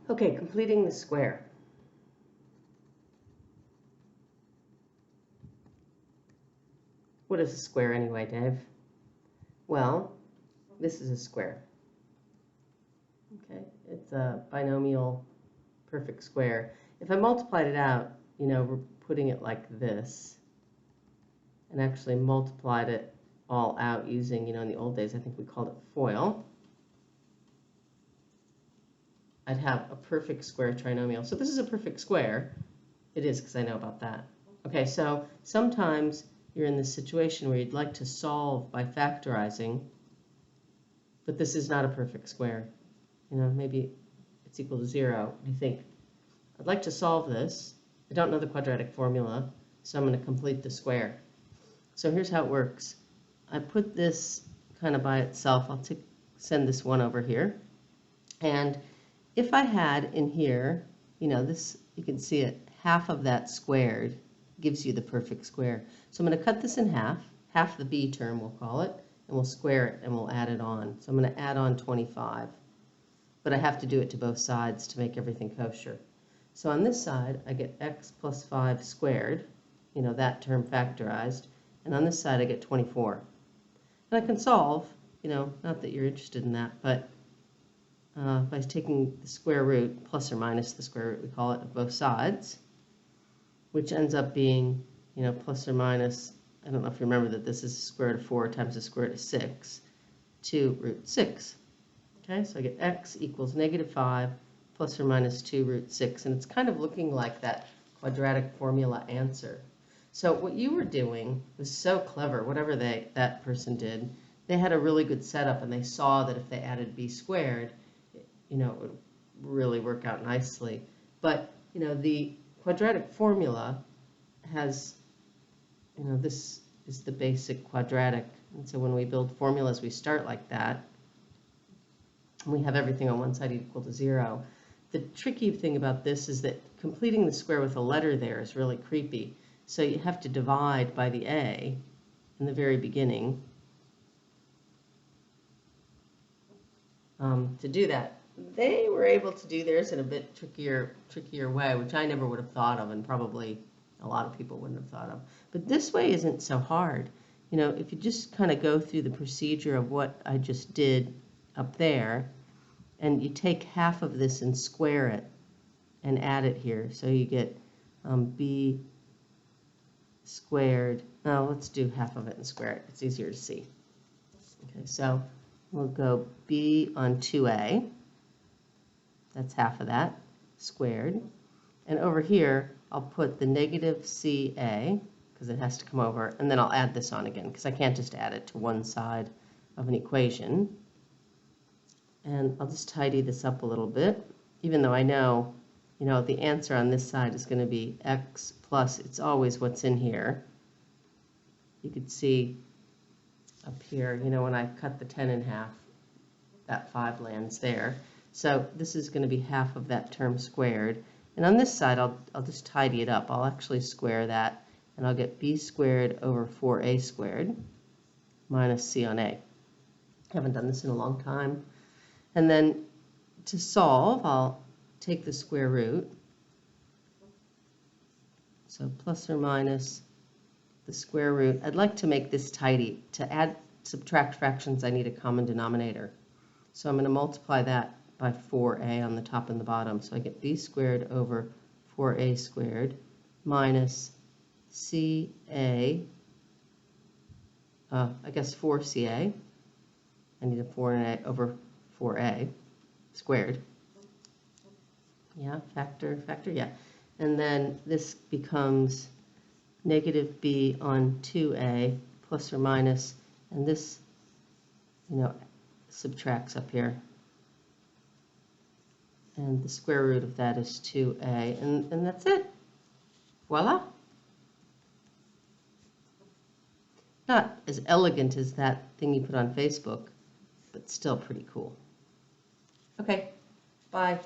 Okay, completing the square. What is a square anyway, Dave? Well, this is a square. Okay, it's a binomial perfect square. If I multiplied it out, we're putting it like this, and actually multiplied it all out using, in the old days, I think we called it FOIL. I'd have a perfect square trinomial. So this is a perfect square. It is, because I know about that. Okay, so sometimes you're in this situation where you'd like to solve by factorizing, but this is not a perfect square. Maybe it's equal to 0. You think, I'd like to solve this. I don't know the quadratic formula, so I'm going to complete the square. So here's how it works. I put this kind of by itself. I'll send this one over here. And if I had in here, this, you can see it, half of that squared gives you the perfect square. So I'm going to cut this in half the b term we'll call it, and we'll square it and we'll add it on. So I'm going to add on 25. But I have to do it to both sides to make everything kosher. So on this side, I get x plus 5 squared, that term factorized, and on this side I get 24. And I can solve, not that you're interested in that, but by taking the square root, plus or minus the square root, we call it, of both sides, which ends up being, plus or minus, I don't know if you remember that this is the square root of 4 times the square root of 6, to root 6. Okay, so I get x equals negative 5 plus or minus 2 root 6, and it's kind of looking like that quadratic formula answer. So what you were doing was so clever, whatever that person did. They had a really good setup, and they saw that if they added b squared, it would really work out nicely. But, the quadratic formula has, this is the basic quadratic. And so when we build formulas, we start like that. We have everything on one side equal to 0. The tricky thing about this is that completing the square with a letter there is really creepy. So you have to divide by the a in the very beginning to do that. They were able to do theirs in a bit trickier way, which I never would have thought of, and probably a lot of people wouldn't have thought of. But this way isn't so hard. If you just kind of go through the procedure of what I just did up there, and you take half of this and square it and add it here. So you get b squared. Now let's do half of it and square it. It's easier to see. Okay, so we'll go b on 2a. That's half of that squared. And over here, I'll put the negative ca, because it has to come over, and then I'll add this on again, because I can't just add it to one side of an equation. And I'll just tidy this up a little bit, even though I know, the answer on this side is going to be x plus, it's always what's in here. You could see up here, when I cut the 10 in half, that 5 lands there. So this is going to be half of that term squared. And on this side, I'll just tidy it up. I'll actually square that, and I'll get b squared over 4a squared minus c on a. I haven't done this in a long time. And then to solve, I'll take the square root. So plus or minus the square root. I'd like to make this tidy. To subtract fractions, I need a common denominator. So I'm going to multiply that by 4a on the top and the bottom. So I get b squared over 4a squared minus ca, I guess 4ca. I need a 4a over 4a squared. Yeah, factor, yeah. And then this becomes negative b on 2a plus or minus, and this, subtracts up here. And the square root of that is 2a, and that's it. Voila. Not as elegant as that thing you put on Facebook, but still pretty cool. Okay, bye.